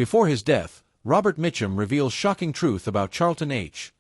Before his death, Robert Mitchum reveals shocking truth about Charlton H.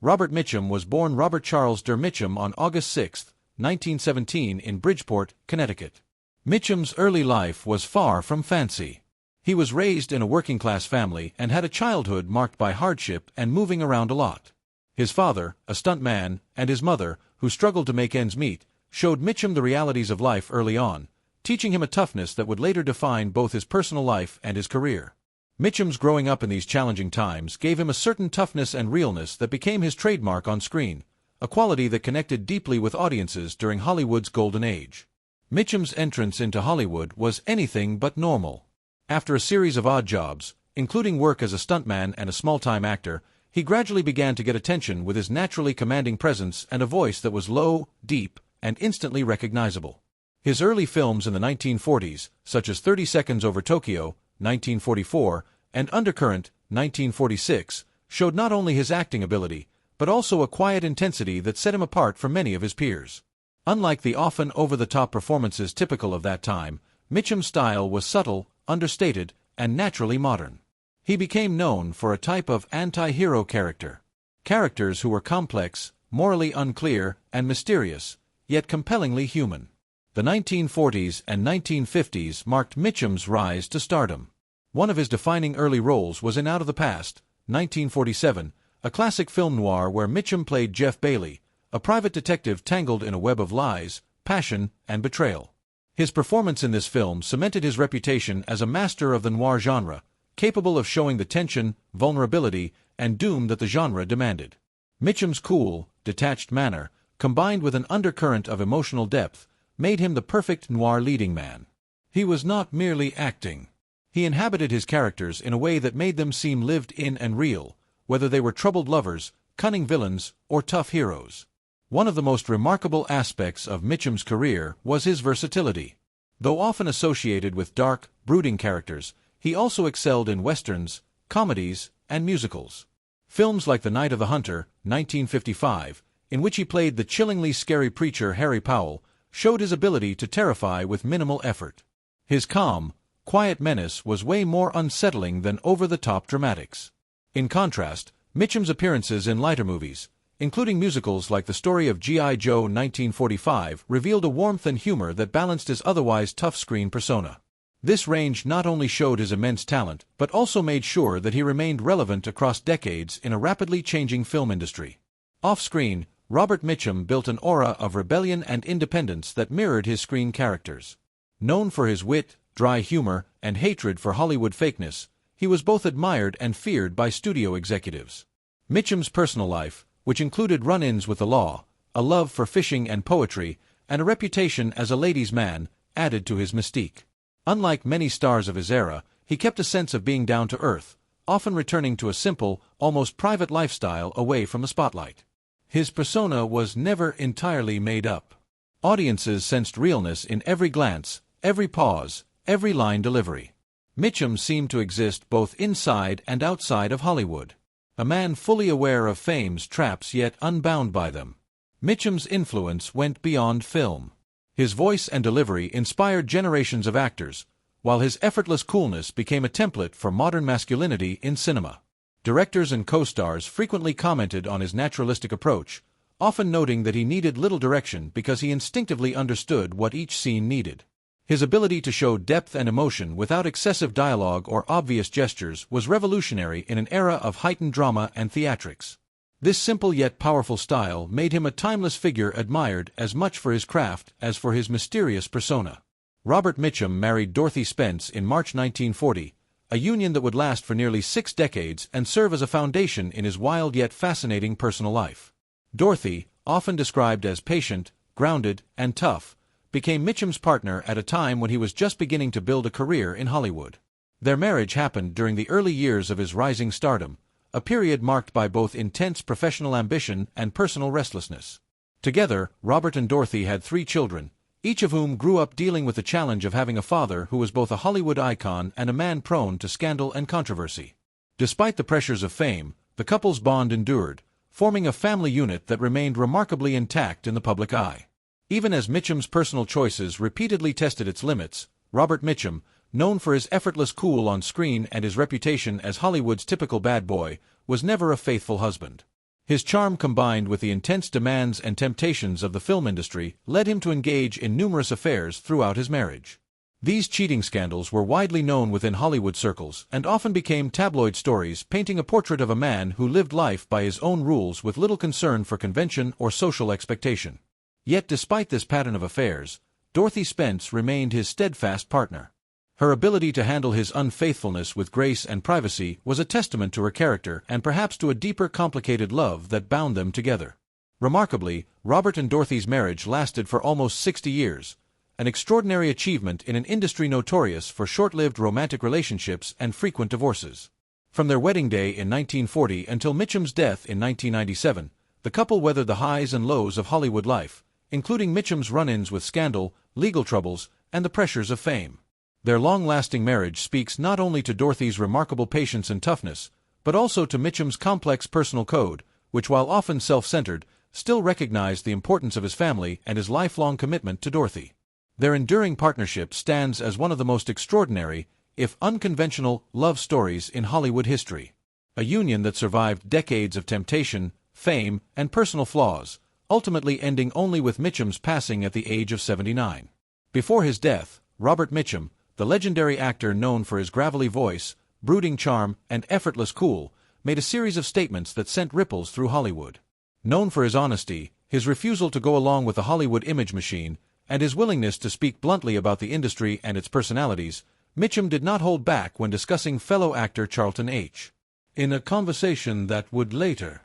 Robert Mitchum was born Robert Charles der Mitchum on August 6, 1917 in Bridgeport, Connecticut. Mitchum's early life was far from fancy. He was raised in a working-class family and had a childhood marked by hardship and moving around a lot. His father, a stuntman, and his mother, who struggled to make ends meet, showed Mitchum the realities of life early on, teaching him a toughness that would later define both his personal life and his career. Mitchum's growing up in these challenging times gave him a certain toughness and realness that became his trademark on screen, a quality that connected deeply with audiences during Hollywood's golden age. Mitchum's entrance into Hollywood was anything but normal. After a series of odd jobs, including work as a stuntman and a small-time actor, he gradually began to get attention with his naturally commanding presence and a voice that was low, deep, and instantly recognizable. His early films in the 1940s, such as 30 Seconds Over Tokyo, 1944, and Undercurrent, 1946, showed not only his acting ability, but also a quiet intensity that set him apart from many of his peers. Unlike the often over-the-top performances typical of that time, Mitchum's style was subtle, understated, and naturally modern. He became known for a type of anti-hero character. Characters who were complex, morally unclear, and mysterious, yet compellingly human. The 1940s and 1950s marked Mitchum's rise to stardom. One of his defining early roles was in Out of the Past, 1947, a classic film noir where Mitchum played Jeff Bailey, a private detective tangled in a web of lies, passion, and betrayal. His performance in this film cemented his reputation as a master of the noir genre, capable of showing the tension, vulnerability, and doom that the genre demanded. Mitchum's cool, detached manner, combined with an undercurrent of emotional depth, made him the perfect noir leading man. He was not merely acting. He inhabited his characters in a way that made them seem lived in and real, whether they were troubled lovers, cunning villains, or tough heroes. One of the most remarkable aspects of Mitchum's career was his versatility. Though often associated with dark, brooding characters, he also excelled in westerns, comedies, and musicals. Films like The Night of the Hunter, 1955, in which he played the chillingly scary preacher Harry Powell, showed his ability to terrify with minimal effort. His calm, quiet menace was way more unsettling than over-the-top dramatics. In contrast, Mitchum's appearances in lighter movies, including musicals like The Story of G.I. Joe 1945, revealed a warmth and humor that balanced his otherwise tough screen persona. This range not only showed his immense talent, but also made sure that he remained relevant across decades in a rapidly changing film industry. Off-screen, Robert Mitchum built an aura of rebellion and independence that mirrored his screen characters. Known for his wit, dry humor, and hatred for Hollywood fakeness, he was both admired and feared by studio executives. Mitchum's personal life, which included run-ins with the law, a love for fishing and poetry, and a reputation as a ladies' man, added to his mystique. Unlike many stars of his era, he kept a sense of being down to earth, often returning to a simple, almost private lifestyle away from the spotlight. His persona was never entirely made up. Audiences sensed realness in every glance, every pause, every line delivery. Mitchum seemed to exist both inside and outside of Hollywood. A man fully aware of fame's traps yet unbound by them. Mitchum's influence went beyond film. His voice and delivery inspired generations of actors, while his effortless coolness became a template for modern masculinity in cinema. Directors and co-stars frequently commented on his naturalistic approach, often noting that he needed little direction because he instinctively understood what each scene needed. His ability to show depth and emotion without excessive dialogue or obvious gestures was revolutionary in an era of heightened drama and theatrics. This simple yet powerful style made him a timeless figure admired as much for his craft as for his mysterious persona. Robert Mitchum married Dorothy Spence in March 1940, a union that would last for nearly 6 decades and serve as a foundation in his wild yet fascinating personal life. Dorothy, often described as patient, grounded, and tough, became Mitchum's partner at a time when he was just beginning to build a career in Hollywood. Their marriage happened during the early years of his rising stardom, a period marked by both intense professional ambition and personal restlessness. Together, Robert and Dorothy had 3 children, each of whom grew up dealing with the challenge of having a father who was both a Hollywood icon and a man prone to scandal and controversy. Despite the pressures of fame, the couple's bond endured, forming a family unit that remained remarkably intact in the public eye. Even as Mitchum's personal choices repeatedly tested its limits, Robert Mitchum, known for his effortless cool on screen and his reputation as Hollywood's typical bad boy, was never a faithful husband. His charm combined with the intense demands and temptations of the film industry led him to engage in numerous affairs throughout his marriage. These cheating scandals were widely known within Hollywood circles and often became tabloid stories painting a portrait of a man who lived life by his own rules with little concern for convention or social expectation. Yet despite this pattern of affairs, Dorothy Spence remained his steadfast partner. Her ability to handle his unfaithfulness with grace and privacy was a testament to her character and perhaps to a deeper complicated love that bound them together. Remarkably, Robert and Dorothy's marriage lasted for almost 60 years, an extraordinary achievement in an industry notorious for short-lived romantic relationships and frequent divorces. From their wedding day in 1940 until Mitchum's death in 1997, the couple weathered the highs and lows of Hollywood life, including Mitchum's run-ins with scandal, legal troubles, and the pressures of fame. Their long-lasting marriage speaks not only to Dorothy's remarkable patience and toughness, but also to Mitchum's complex personal code, which while often self-centered, still recognized the importance of his family and his lifelong commitment to Dorothy. Their enduring partnership stands as one of the most extraordinary, if unconventional, love stories in Hollywood history. A union that survived decades of temptation, fame, and personal flaws, ultimately ending only with Mitchum's passing at the age of 79. Before his death, Robert Mitchum, the legendary actor known for his gravelly voice, brooding charm, and effortless cool, made a series of statements that sent ripples through Hollywood. Known for his honesty, his refusal to go along with the Hollywood image machine, and his willingness to speak bluntly about the industry and its personalities, Mitchum did not hold back when discussing fellow actor Charlton H. In a conversation that would later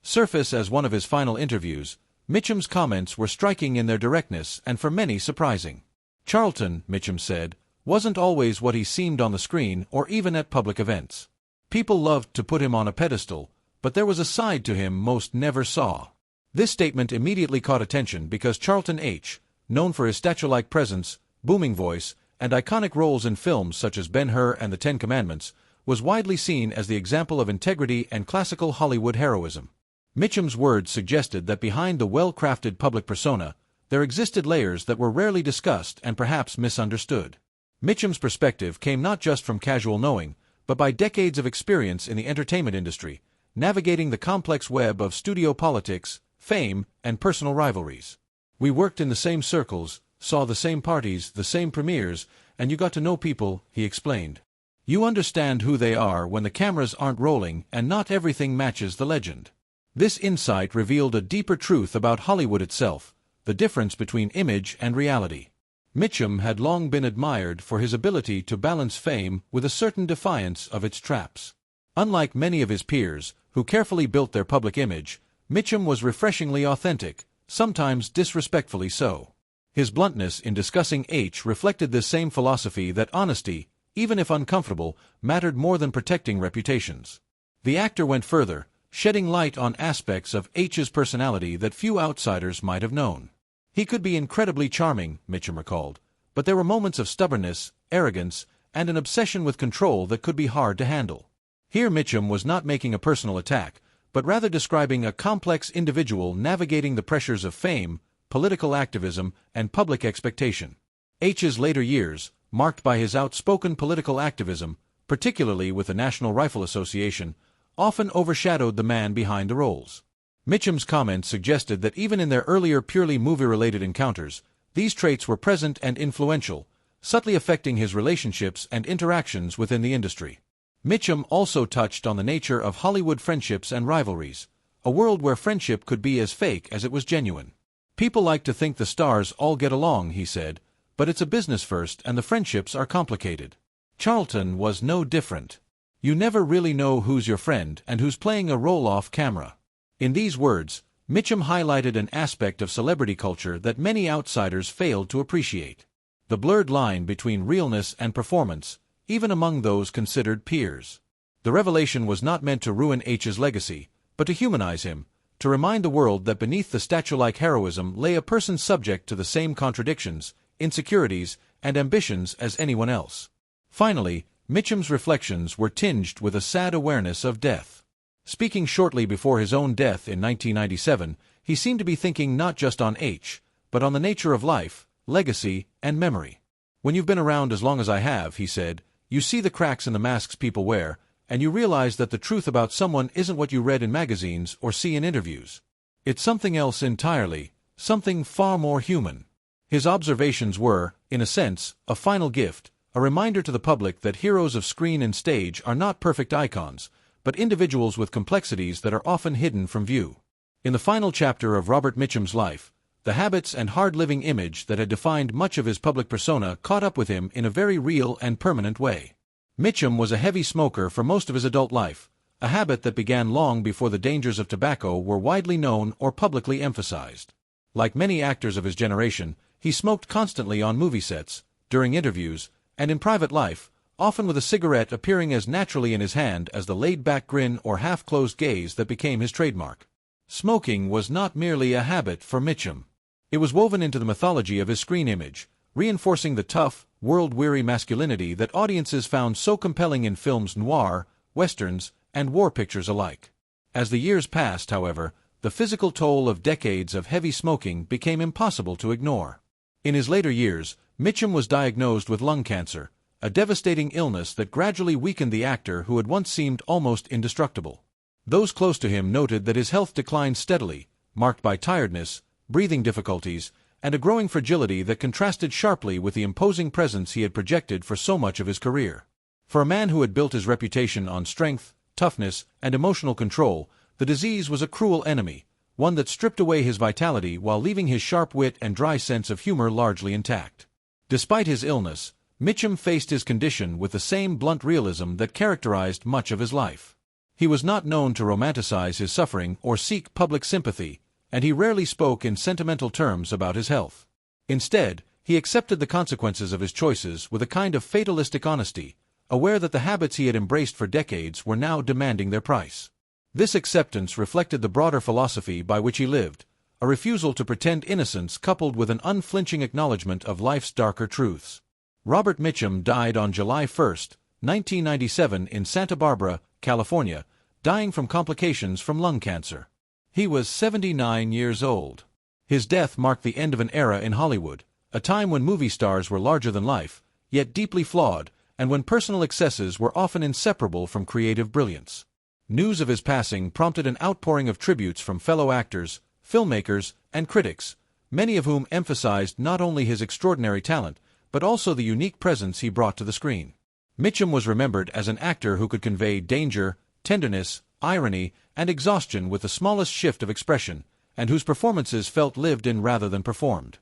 surface as one of his final interviews, Mitchum's comments were striking in their directness and for many surprising. Charlton, Mitchum said, wasn't always what he seemed on the screen or even at public events. People loved to put him on a pedestal, but there was a side to him most never saw. This statement immediately caught attention because Charlton H., known for his statue-like presence, booming voice, and iconic roles in films such as Ben-Hur and the Ten Commandments, was widely seen as the example of integrity and classical Hollywood heroism. Mitchum's words suggested that behind the well-crafted public persona, there existed layers that were rarely discussed and perhaps misunderstood. Mitchum's perspective came not just from casual knowing, but by decades of experience in the entertainment industry, navigating the complex web of studio politics, fame, and personal rivalries. We worked in the same circles, saw the same parties, the same premieres, and you got to know people, he explained. You understand who they are when the cameras aren't rolling and not everything matches the legend. This insight revealed a deeper truth about Hollywood itself, the difference between image and reality. Mitchum had long been admired for his ability to balance fame with a certain defiance of its traps. Unlike many of his peers, who carefully built their public image, Mitchum was refreshingly authentic, sometimes disrespectfully so. His bluntness in discussing H reflected this same philosophy that honesty, even if uncomfortable, mattered more than protecting reputations. The actor went further, shedding light on aspects of H's personality that few outsiders might have known. He could be incredibly charming, Mitchum recalled, but there were moments of stubbornness, arrogance, and an obsession with control that could be hard to handle. Here Mitchum was not making a personal attack, but rather describing a complex individual navigating the pressures of fame, political activism, and public expectation. H's later years, marked by his outspoken political activism, particularly with the National Rifle Association, often overshadowed the man behind the roles. Mitchum's comments suggested that even in their earlier purely movie-related encounters, these traits were present and influential, subtly affecting his relationships and interactions within the industry. Mitchum also touched on the nature of Hollywood friendships and rivalries, a world where friendship could be as fake as it was genuine. People like to think the stars all get along, he said, but it's a business first and the friendships are complicated. Charlton was no different. You never really know who's your friend and who's playing a role off camera. In these words, Mitchum highlighted an aspect of celebrity culture that many outsiders failed to appreciate. The blurred line between realness and performance, even among those considered peers. The revelation was not meant to ruin H's legacy, but to humanize him, to remind the world that beneath the statue-like heroism lay a person subject to the same contradictions, insecurities, and ambitions as anyone else. Finally, Mitchum's reflections were tinged with a sad awareness of death. Speaking shortly before his own death in 1997, he seemed to be thinking not just on H, but on the nature of life, legacy, and memory. When you've been around as long as I have, he said, you see the cracks in the masks people wear, and you realize that the truth about someone isn't what you read in magazines or see in interviews. It's something else entirely, something far more human. His observations were, in a sense, a final gift, a reminder to the public that heroes of screen and stage are not perfect icons, but individuals with complexities that are often hidden from view. In the final chapter of Robert Mitchum's life, the habits and hard-living image that had defined much of his public persona caught up with him in a very real and permanent way. Mitchum was a heavy smoker for most of his adult life, a habit that began long before the dangers of tobacco were widely known or publicly emphasized. Like many actors of his generation, he smoked constantly on movie sets, during interviews, and in private life, often with a cigarette appearing as naturally in his hand as the laid-back grin or half-closed gaze that became his trademark. Smoking was not merely a habit for Mitchum. It was woven into the mythology of his screen image, reinforcing the tough, world-weary masculinity that audiences found so compelling in films noir, westerns, and war pictures alike. As the years passed, however, the physical toll of decades of heavy smoking became impossible to ignore. In his later years, Mitchum was diagnosed with lung cancer, a devastating illness that gradually weakened the actor who had once seemed almost indestructible. Those close to him noted that his health declined steadily, marked by tiredness, breathing difficulties, and a growing fragility that contrasted sharply with the imposing presence he had projected for so much of his career. For a man who had built his reputation on strength, toughness, and emotional control, the disease was a cruel enemy, one that stripped away his vitality while leaving his sharp wit and dry sense of humor largely intact. Despite his illness, Mitchum faced his condition with the same blunt realism that characterized much of his life. He was not known to romanticize his suffering or seek public sympathy, and he rarely spoke in sentimental terms about his health. Instead, he accepted the consequences of his choices with a kind of fatalistic honesty, aware that the habits he had embraced for decades were now demanding their price. This acceptance reflected the broader philosophy by which he lived, a refusal to pretend innocence coupled with an unflinching acknowledgement of life's darker truths. Robert Mitchum died on July 1, 1997 in Santa Barbara, California, dying from complications from lung cancer. He was 79 years old. His death marked the end of an era in Hollywood, a time when movie stars were larger than life, yet deeply flawed, and when personal excesses were often inseparable from creative brilliance. News of his passing prompted an outpouring of tributes from fellow actors, filmmakers, and critics, many of whom emphasized not only his extraordinary talent, but also the unique presence he brought to the screen. Mitchum was remembered as an actor who could convey danger, tenderness, irony, and exhaustion with the smallest shift of expression, and whose performances felt lived in rather than performed.